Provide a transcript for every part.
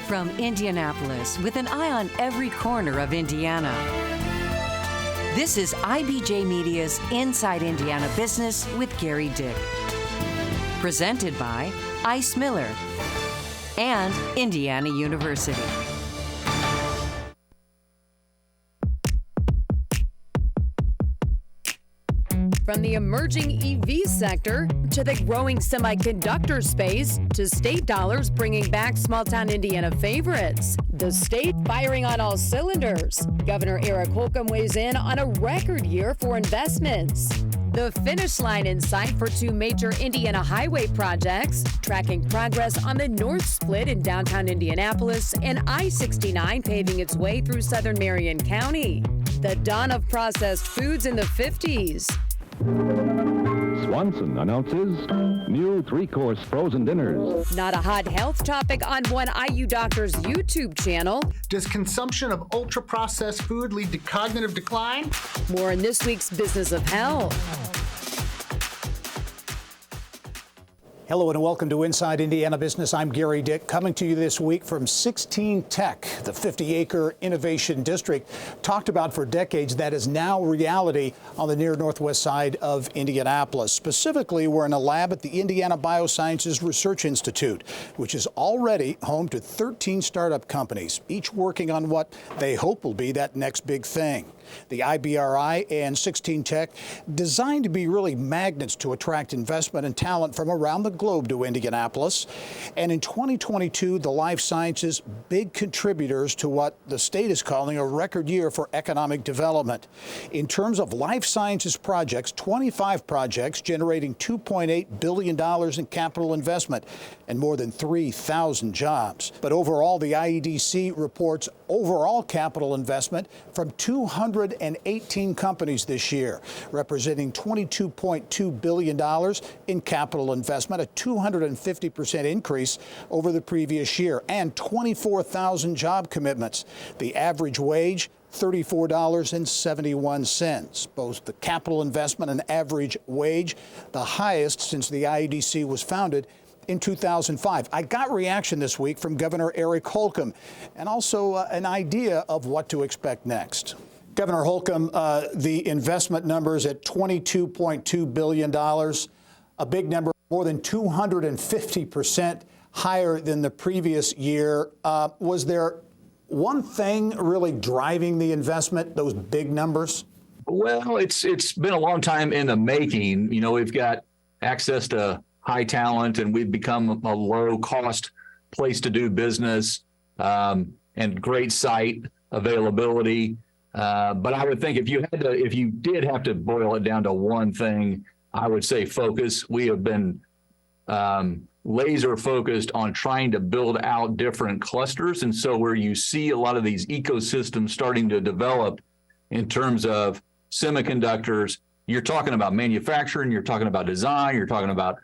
From Indianapolis, with an eye on every corner of Indiana. This is IBJ Media's Inside Indiana Business with Gerry Dick. Presented by Ice Miller and Indiana University. From the emerging EV sector to the growing semiconductor space to state dollars bringing back small-town Indiana favorites. The state firing on all cylinders. Governor Eric Holcomb weighs in on a record year for investments. The finish line in sight for two major Indiana highway projects, tracking progress on the North Split in downtown Indianapolis and I-69 paving its way through southern Marion County. The dawn of processed foods in the 50s. Swanson announces new three-course frozen dinners. Not a hot health topic on one IU doctor's YouTube channel. Does consumption of ultra-processed food lead to cognitive decline? More in this week's Business of Health. Hello and welcome to Inside Indiana Business. I'm Gerry Dick, coming to you this week from 16 Tech, the 50-acre innovation district talked about for decades that is now reality on the near northwest side of Indianapolis. Specifically, we're in a lab at the Indiana Biosciences Research Institute, which is already home to 13 startup companies, each working on what they hope will be that next big thing. The IBRI and 16 Tech designed to be really magnets to attract investment and talent from around the globe to Indianapolis. And in 2022, the life sciences big contributors to what the state is calling a record year for economic development. In terms of life sciences projects, 25 projects generating $2.8 billion in capital investment and more than 3,000 jobs. But overall, the IEDC reports overall capital investment from 218 companies this year, representing $22.2 billion in capital investment, a 250% increase over the previous year, and 24,000 job commitments. The average wage, $34.71. Both the capital investment and average wage, the highest since the IEDC was founded in 2005. I got reaction this week from Governor Eric Holcomb and also an idea of what to expect next. Governor Holcomb, the investment numbers at $22.2 billion, a big number, more than 250% higher than the previous year. Was there one thing really driving the investment, those big numbers? Well, it's been a long time in the making. You know, we've got access to high talent, and we've become a low-cost place to do business, and great site availability. But I would think if you did have to boil it down to one thing, I would say focus. We have been laser focused on trying to build out different clusters, and so where you see a lot of these ecosystems starting to develop in terms of semiconductors, you're talking about manufacturing, you're talking about design, you're talking about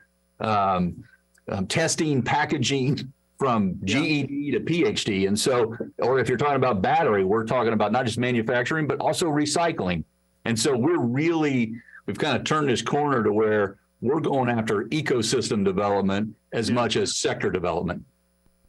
testing, packaging from GED to PhD. And so, or if you're talking about battery, we're talking about not just manufacturing, but also recycling. And so we've kind of turned this corner to where we're going after ecosystem development as much as sector development.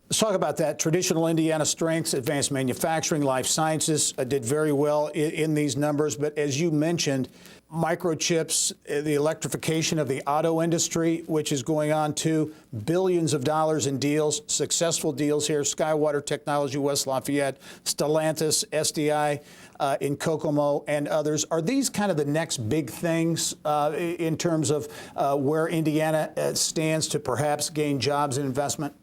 Let's talk about that. Traditional Indiana strengths, advanced manufacturing, life sciences did very well in these numbers. But as you mentioned, microchips, the electrification of the auto industry, which is going on to billions of dollars in deals, successful deals here, Skywater Technology, West Lafayette, Stellantis, SDI in Kokomo, and others. Are these kind of the next big things in terms of where Indiana stands to perhaps gain jobs and investment?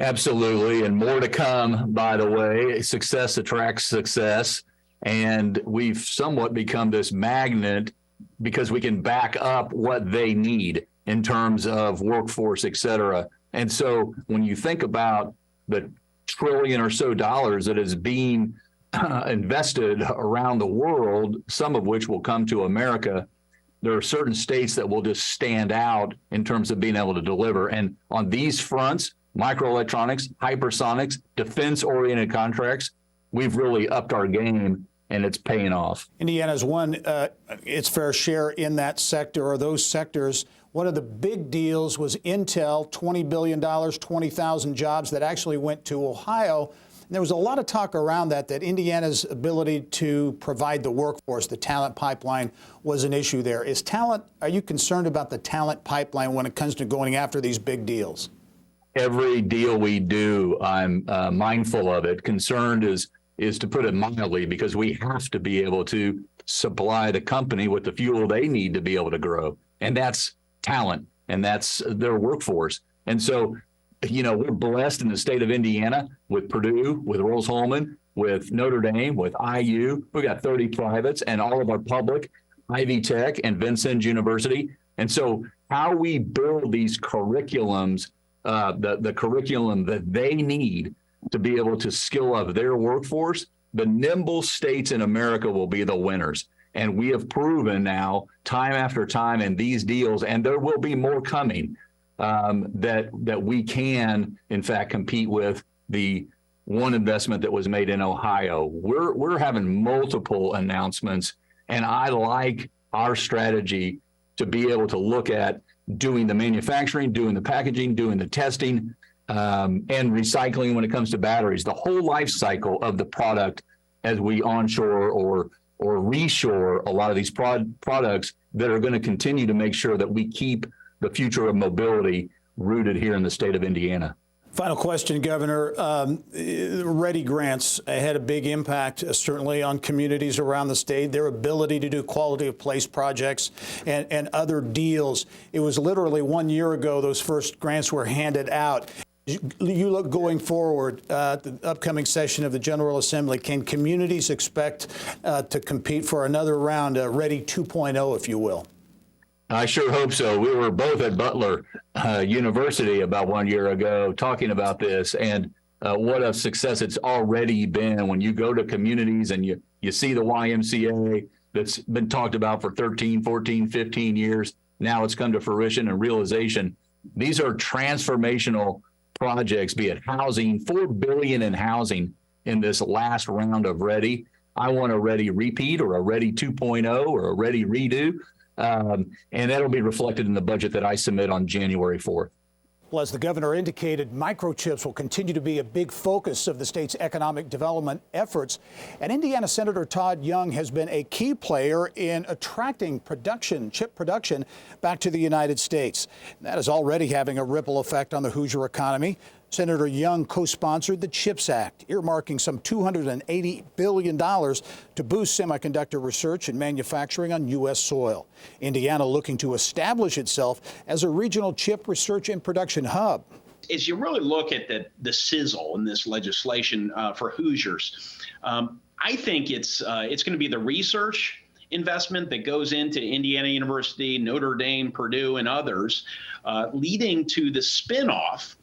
Absolutely, and more to come, by the way. Success attracts success, and we've somewhat become this magnet because we can back up what they need in terms of workforce, et cetera. And so when you think about the trillion or so dollars that is being invested around the world, some of which will come to America, there are certain states that will just stand out in terms of being able to deliver. And on these fronts, microelectronics, hypersonics, defense-oriented contracts, we've really upped our game, and it's paying off. Indiana's won its fair share in that sector or those sectors. One of the big deals was Intel, $20 billion, 20,000 jobs that actually went to Ohio. And there was a lot of talk around that Indiana's ability to provide the workforce, the talent pipeline, was an issue there. Are you concerned about the talent pipeline when it comes to going after these big deals? Every deal we do, I'm mindful of it. Concerned is to put it mildly, because we have to be able to supply the company with the fuel they need to be able to grow. And that's talent, and that's their workforce. And so, we're blessed in the state of Indiana with Purdue, with Holcomb, with Notre Dame, with IU. We got 30 privates and all of our public, Ivy Tech and Vincennes University. And so how we build these curriculums, the curriculum that they need to be able to skill up their workforce, the nimble states in America will be the winners. And we have proven now, time after time in these deals, and there will be more coming, that we can, in fact, compete with the one investment that was made in Ohio. We're having multiple announcements, and I like our strategy to be able to look at doing the manufacturing, doing the packaging, doing the testing, and recycling when it comes to batteries, the whole life cycle of the product as we onshore or reshore a lot of these products that are going to continue to make sure that we keep the future of mobility rooted here in the state of Indiana. Final question, Governor. Ready grants had a big impact, certainly, on communities around the state, their ability to do quality of place projects and other deals. It was literally 1 year ago those first grants were handed out. You look going forward, the upcoming session of the General Assembly, can communities expect to compete for another round, Ready 2.0, if you will? I sure hope so. We were both at Butler University about 1 year ago talking about this, and what a success it's already been when you go to communities and you see the YMCA that's been talked about for 13, 14, 15 years. Now it's come to fruition and realization. These are transformational projects, be it housing, $4 billion in housing in this last round of Ready. I want a Ready repeat or a Ready 2.0 or a Ready redo. And that'll be reflected in the budget that I submit on January 4th. Well, as the governor indicated, microchips will continue to be a big focus of the state's economic development efforts. And Indiana Senator Todd Young has been a key player in attracting chip production back to the United States. That is already having a ripple effect on the Hoosier economy. Senator Young co-sponsored the CHIPS Act, earmarking some $280 billion to boost semiconductor research and manufacturing on U.S. soil. Indiana looking to establish itself as a regional chip research and production hub. As you really look at the sizzle in this legislation for Hoosiers, I think it's going to be the research investment that goes into Indiana University, Notre Dame, Purdue, and others, leading to the spinoff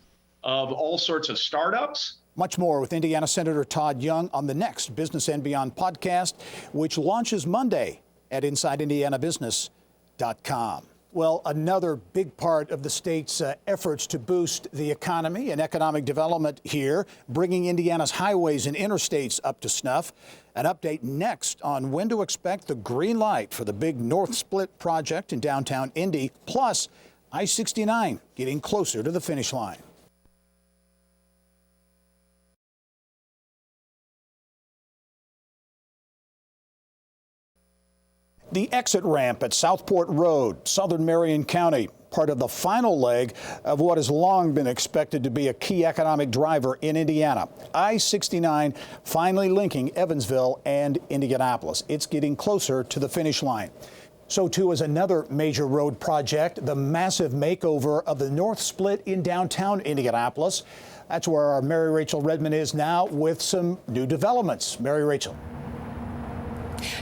of all sorts of startups. Much more with Indiana Senator Todd Young on the next Business and Beyond podcast, which launches Monday at InsideIndianaBusiness.com. Well, another big part of the state's efforts to boost the economy and economic development here, bringing Indiana's highways and interstates up to snuff. An update next on when to expect the green light for the big North Split project in downtown Indy, plus I-69 getting closer to the finish line. The exit ramp at Southport Road, southern Marion County, part of the final leg of what has long been expected to be a key economic driver in Indiana. I-69 finally linking Evansville and Indianapolis. It's getting closer to the finish line. So too is another major road project, the massive makeover of the North Split in downtown Indianapolis. That's where our Mary Rachel Redmond is now with some new developments. Mary Rachel.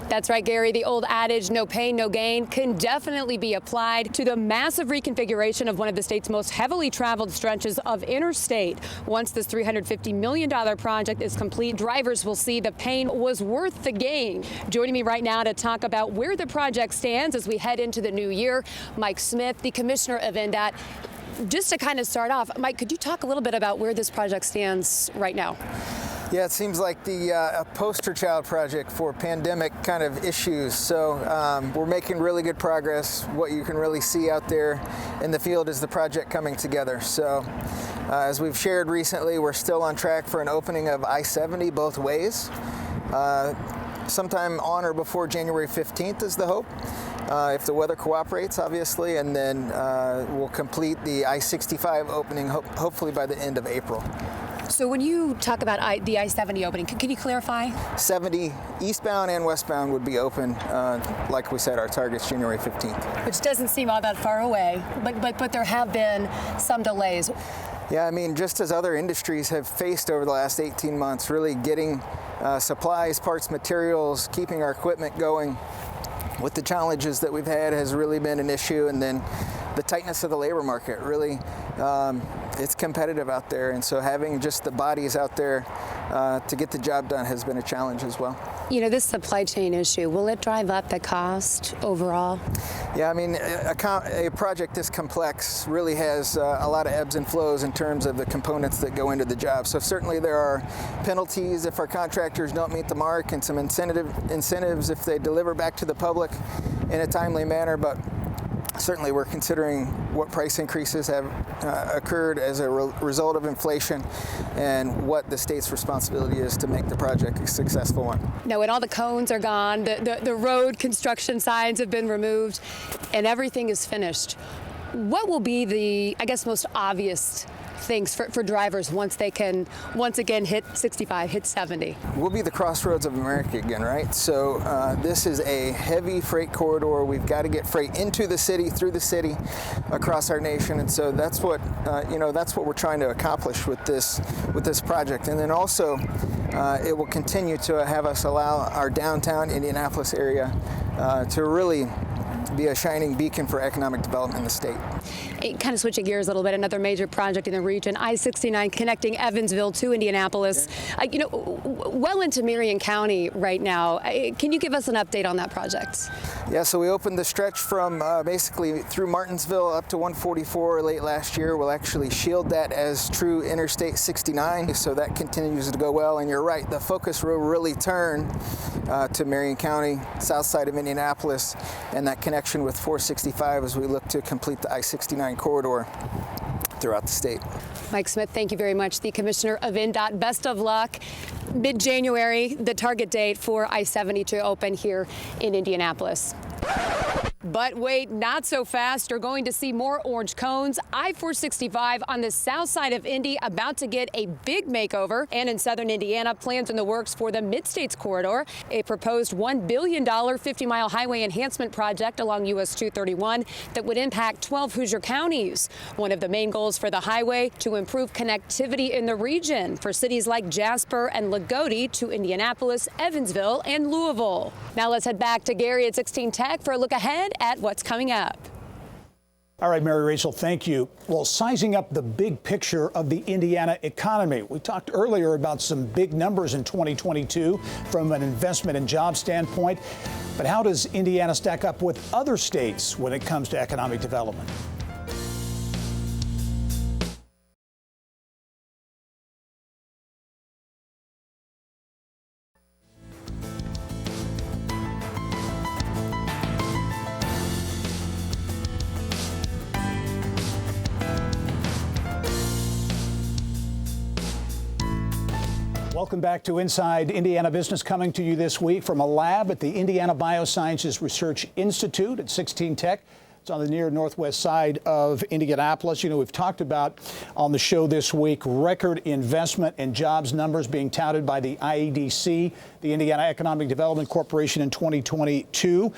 That's right, Gary. The old adage, no pain, no gain, can definitely be applied to the massive reconfiguration of one of the state's most heavily traveled stretches of interstate. Once this $350 million project is complete, drivers will see the pain was worth the gain. Joining me right now to talk about where the project stands as we head into the new year, Mike Smith, the commissioner of INDOT. Just to kind of start off, Mike, could you talk a little bit about where this project stands right now? Yeah, it seems like a poster child project for pandemic kind of issues. So we're making really good progress. What you can really see out there in the field is the project coming together. So as we've shared recently, we're still on track for an opening of I-70 both ways. Sometime on or before January 15th is the hope, if the weather cooperates, obviously, and then we'll complete the I-65 opening hopefully by the end of April. So when you talk about the I-70 opening, can you clarify? 70 eastbound and westbound would be open. Like we said, our target's January 15th. Which doesn't seem all that far away, but there have been some delays. Yeah, I mean, just as other industries have faced over the last 18 months, really getting supplies, parts, materials, keeping our equipment going with the challenges that we've had has really been an issue. And then the tightness of the labor market, really, it's competitive out there. And so having just the bodies out there to get the job done has been a challenge as well. You know, this supply chain issue, will it drive up the cost overall? Yeah, I mean, a project this complex really has a lot of ebbs and flows in terms of the components that go into the job. So certainly there are penalties if our contractors don't meet the mark, and some incentives if they deliver back to the public in a timely manner. But certainly we're considering what price increases have occurred as a result of inflation and what the state's responsibility is to make the project a successful one. Now, when all the cones are gone, the road construction signs have been removed, and everything is finished, what will be the, I guess, most obvious things for drivers once they can once again hit 65, hit 70? We'll be the crossroads of America again, right? So this is a heavy freight corridor. We've got to get freight into the city, through the city, across our nation, and so that's what that's what we're trying to accomplish with this project. And then also, it will continue to have us allow our downtown Indianapolis area to really be a shining beacon for economic development in the state. Kind of switching gears a little bit, another major project in the region, I-69 connecting Evansville to Indianapolis, well into Marion County right now. Can you give us an update on that project? Yeah, so we opened the stretch from basically through Martinsville up to 144 late last year. We'll actually shield that as true Interstate 69, so that continues to go well. And you're right, the focus will really turn to Marion County, south side of Indianapolis, and that connection with 465 as we look to complete the I-69 corridor throughout the state. Mike Smith, thank you very much. The Commissioner of INDOT, best of luck. Mid-January, the target date for I-70 to open here in Indianapolis. But wait, not so fast. You're going to see more orange cones. I-465 on the south side of Indy about to get a big makeover. And in southern Indiana, plans in the works for the Mid-States Corridor, a proposed $1 billion 50-mile highway enhancement project along US 231 that would impact 12 Hoosier counties. One of the main goals for the highway, to improve connectivity in the region for cities like Jasper and Lagodi to Indianapolis, Evansville, and Louisville. Now let's head back to Gerry at 16 Tech for a look ahead at what's coming up. All right, Mary Rachel, thank you. Well, sizing up the big picture of the Indiana economy. We talked earlier about some big numbers in 2022 from an investment and job standpoint. But how does Indiana stack up with other states when it comes to economic development? Welcome back to Inside Indiana Business, coming to you this week from a lab at the Indiana Biosciences Research Institute at 16 Tech. It's on the near northwest side of Indianapolis. You know, we've talked about on the show this week record investment and jobs numbers being touted by the IEDC, the Indiana Economic Development Corporation, in 2022.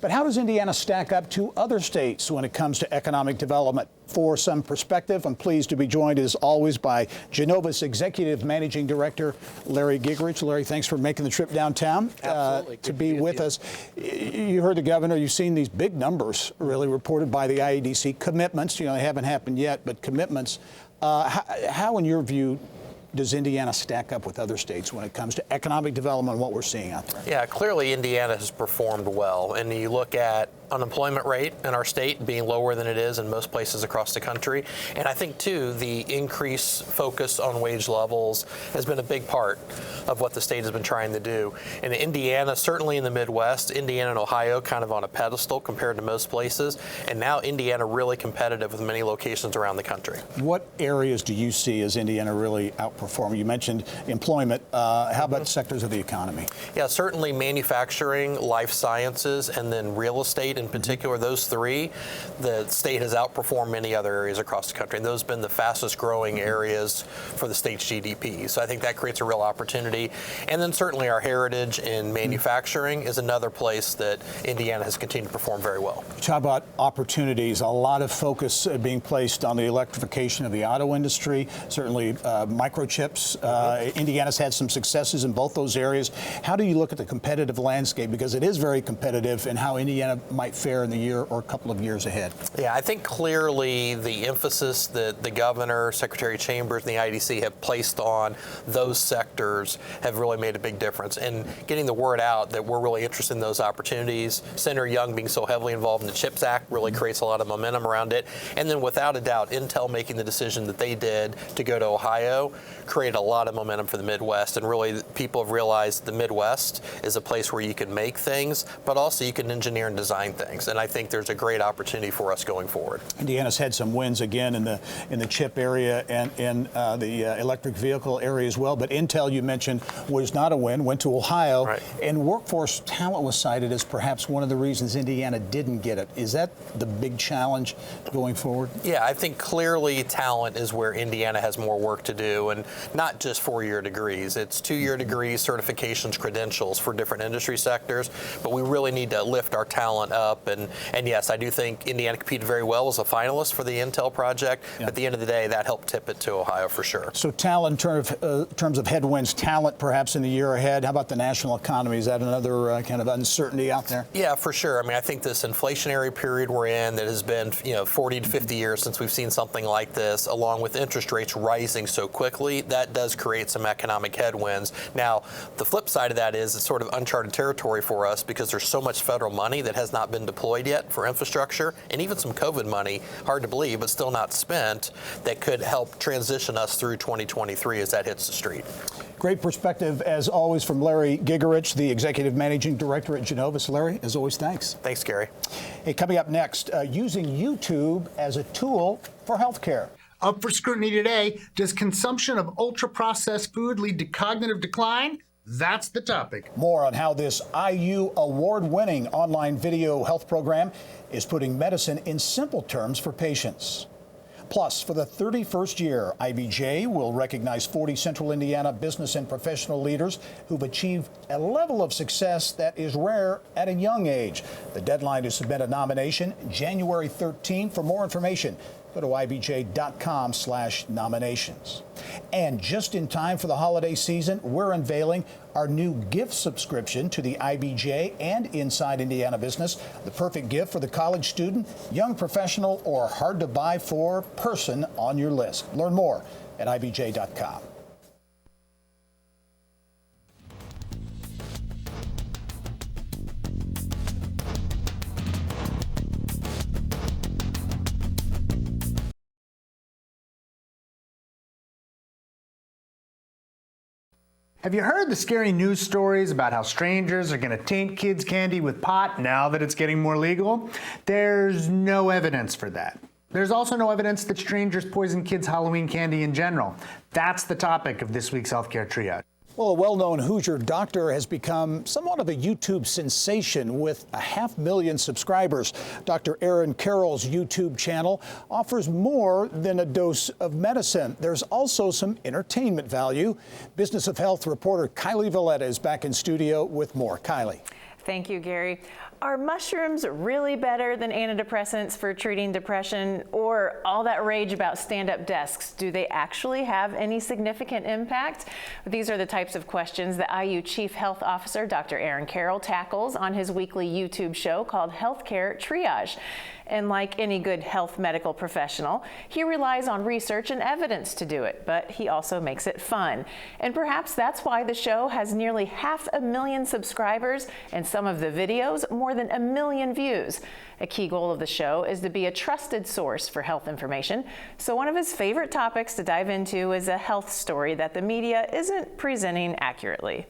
But how does Indiana stack up to other states when it comes to economic development? For some perspective, I'm pleased to be joined, as always, by Genova's Executive Managing Director, Larry Gigerich. Larry, thanks for making the trip downtown to be with us. You heard the governor. You've seen these big numbers really reported by the IEDC. Commitments, you know, they haven't happened yet, but commitments. How, in your view, does Indiana stack up with other states when it comes to economic development and what we're seeing out there? Yeah, clearly Indiana has performed well. And you look at unemployment rate in our state being lower than it is in most places across the country. And I think, too, the increased focus on wage levels has been a big part of what the state has been trying to do. In Indiana, certainly in the Midwest, Indiana and Ohio kind of on a pedestal compared to most places, and now Indiana really competitive with many locations around the country. What areas do you see as Indiana really outperforming? You mentioned employment. How about sectors of the economy? Yeah, certainly manufacturing, life sciences, and then real estate in particular. Those three, the state has outperformed many other areas across the country, and those have been the fastest growing areas for the state's GDP. So I think that creates a real opportunity. And then certainly our heritage in manufacturing is another place that Indiana has continued to perform very well. How about opportunities? A lot of focus being placed on the electrification of the auto industry, certainly microchips. Indiana's had some successes in both those areas. How do you look at the competitive landscape? Because it is very competitive, and how Indiana might fare in the year or a couple of years ahead. Yeah, I think clearly the emphasis that the governor, Secretary Chambers, and the IDC have placed on those sectors have really made a big difference. And getting the word out that we're really interested in those opportunities. Senator Young being so heavily involved in the CHIPS Act really creates a lot of momentum around it. And then without a doubt, Intel making the decision that they did to go to Ohio created a lot of momentum for the Midwest. And really, people have realized the Midwest is a place where you can make things, but also you can engineer and design things. And I think there's a great opportunity for us going forward. Indiana's had some wins again in the chip area and in the electric vehicle area as well. But Intel, you mentioned, was not a win, went to Ohio. Right. And workforce talent was cited as perhaps one of the reasons Indiana didn't get it. Is that the big challenge going forward? Yeah, I think clearly talent is where Indiana has more work to do, and not just four-year degrees. It's two-year degrees, certifications, credentials for different industry sectors, but we really need to lift our talent up. And yes, I do think Indiana competed very well as a finalist for the Intel project. Yeah. At the end of the day, that helped tip it to Ohio for sure. So talent in terms of headwinds, talent perhaps in the year ahead. How about the national economy? Is that another kind of uncertainty out there? Yeah, for sure. I mean, I think this inflationary period we're in that has been 40 to 50 years since we've seen something like this, along with interest rates rising so quickly, that does create some economic headwinds. Now, the flip side of that is it's sort of uncharted territory for us because there's so much federal money that has not been deployed yet for infrastructure, and even some COVID money, hard to believe, but still not spent, that could help transition us through 2023 as that hits the street. Great perspective, as always, from Larry Gigerich, the Executive Managing Director at Genovis. Larry, as always, thanks. Thanks, Gary. Hey, coming up next, using YouTube as a tool for healthcare. Up for scrutiny today, does consumption of ultra-processed food lead to cognitive decline? That's the topic. More on how this IU award-winning online video health program is putting medicine in simple terms for patients. Plus, for the 31st year, IBJ will recognize 40 Central Indiana business and professional leaders who've achieved a level of success that is rare at a young age. The deadline to submit a nomination, January 13. For more information, go to ibj.com/nominations. And just in time for the holiday season, we're unveiling our new gift subscription to the IBJ and Inside Indiana Business. The perfect gift for the college student, young professional, or hard-to-buy-for person on your list. Learn more at ibj.com. Have you heard the scary news stories about how strangers are going to taint kids' candy with pot now that it's getting more legal? There's no evidence for that. There's also no evidence that strangers poison kids' Halloween candy in general. That's the topic of this week's Healthcare Triage. Well, a well-known Hoosier doctor has become somewhat of a YouTube sensation with 500,000 subscribers. Dr. Aaron Carroll's YouTube channel offers more than a dose of medicine. There's also some entertainment value. Business of Health reporter Kylie Valletta is back in studio with more. Kylie. Thank you, Gary. Are mushrooms really better than antidepressants for treating depression? Or all that rage about stand-up desks, do they actually have any significant impact? These are the types of questions that IU Chief Health Officer Dr. Aaron Carroll tackles on his weekly YouTube show called Healthcare Triage. And like any good health medical professional, he relies on research and evidence to do it, but he also makes it fun. And perhaps that's why the show has nearly 500,000 subscribers, and some of the videos more more than 1 million views. A key goal of the show is to be a trusted source for health information. So one of his favorite topics to dive into is a health story that the media isn't presenting accurately.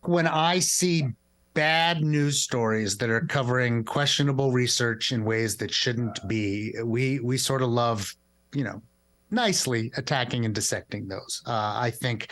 When I see bad news stories that are covering questionable research in ways that shouldn't be, we sort of love, nicely attacking and dissecting those. I think,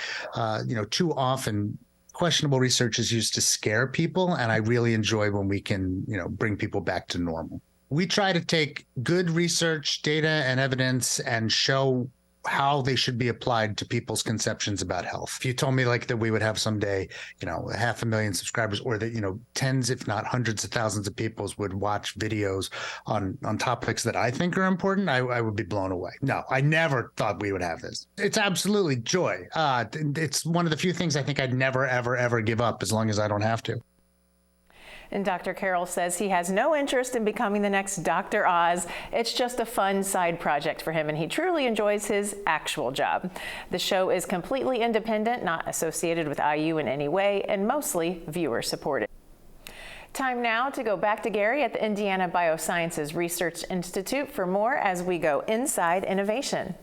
too often questionable research is used to scare people, and I really enjoy when we can, bring people back to normal. We try to take good research, data, and evidence and show how they should be applied to people's conceptions about health. If you told me that we would have someday, 500,000 subscribers, or that, tens, if not hundreds of thousands of people would watch videos on topics that I think are important, I would be blown away. No, I never thought we would have this. It's absolutely joy. It's one of the few things I think I'd never, ever, ever give up as long as I don't have to. And Dr. Carroll says he has no interest in becoming the next Dr. Oz. It's just a fun side project for him, and he truly enjoys his actual job. The show is completely independent, not associated with IU in any way, and mostly viewer supported. Time now to go back to Gerry at the Indiana Biosciences Research Institute for more as we go inside innovation.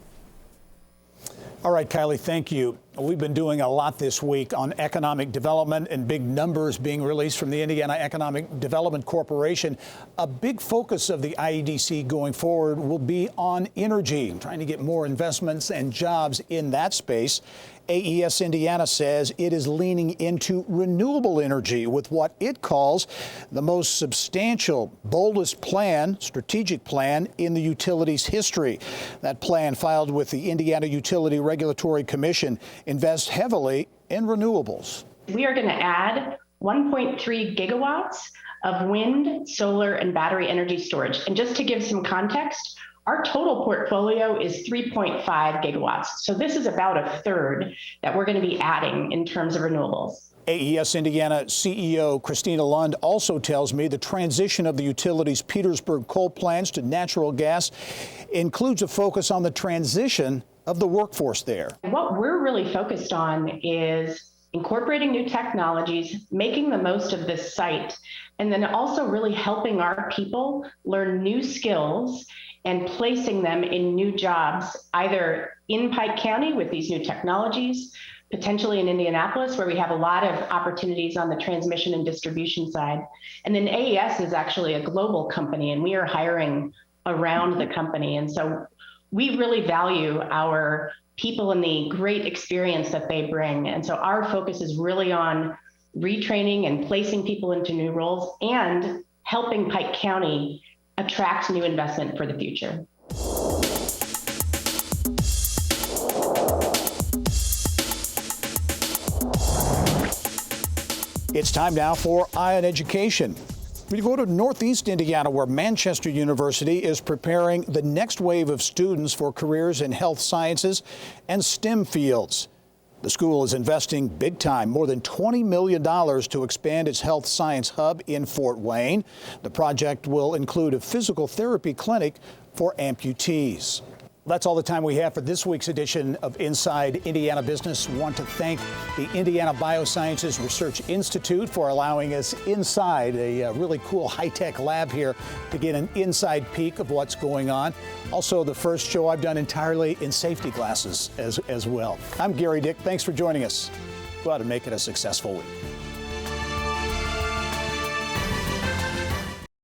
All right, Kylie, thank you. We've been doing a lot this week on economic development and big numbers being released from the Indiana Economic Development Corporation. A big focus of the IEDC going forward will be on energy, trying to get more investments and jobs in that space. AES Indiana says it is leaning into renewable energy with what it calls the most substantial, boldest plan, strategic plan in the utility's history. That plan, filed with the Indiana Utility Regulatory Commission, invests heavily in renewables. We are going to add 1.3 gigawatts of wind, solar, and battery energy storage. And just to give some context, our total portfolio is 3.5 gigawatts. So this is about a third that we're going to be adding in terms of renewables. AES Indiana CEO Christina Lund also tells me the transition of the utility's Petersburg coal plants to natural gas includes a focus on the transition of the workforce there. What we're really focused on is incorporating new technologies, making the most of this site, and then also really helping our people learn new skills and placing them in new jobs, either in Pike County with these new technologies, potentially in Indianapolis, where we have a lot of opportunities on the transmission and distribution side. And then AES is actually a global company, and we are hiring around the company. And so we really value our people and the great experience that they bring. And so our focus is really on retraining and placing people into new roles and helping Pike County attract new investment for the future. It's time now for Eye on Education. We go to Northeast Indiana, where Manchester University is preparing the next wave of students for careers in health sciences and STEM fields. The school is investing big time, more than $20 million to expand its health science hub in Fort Wayne. The project will include a physical therapy clinic for amputees. That's all the time we have for this week's edition of Inside Indiana Business. I want to thank the Indiana Biosciences Research Institute for allowing us inside a really cool high-tech lab here to get an inside peek of what's going on. Also, the first show I've done entirely in safety glasses as well. I'm Gerry Dick. Thanks for joining us. Go out and make it a successful week.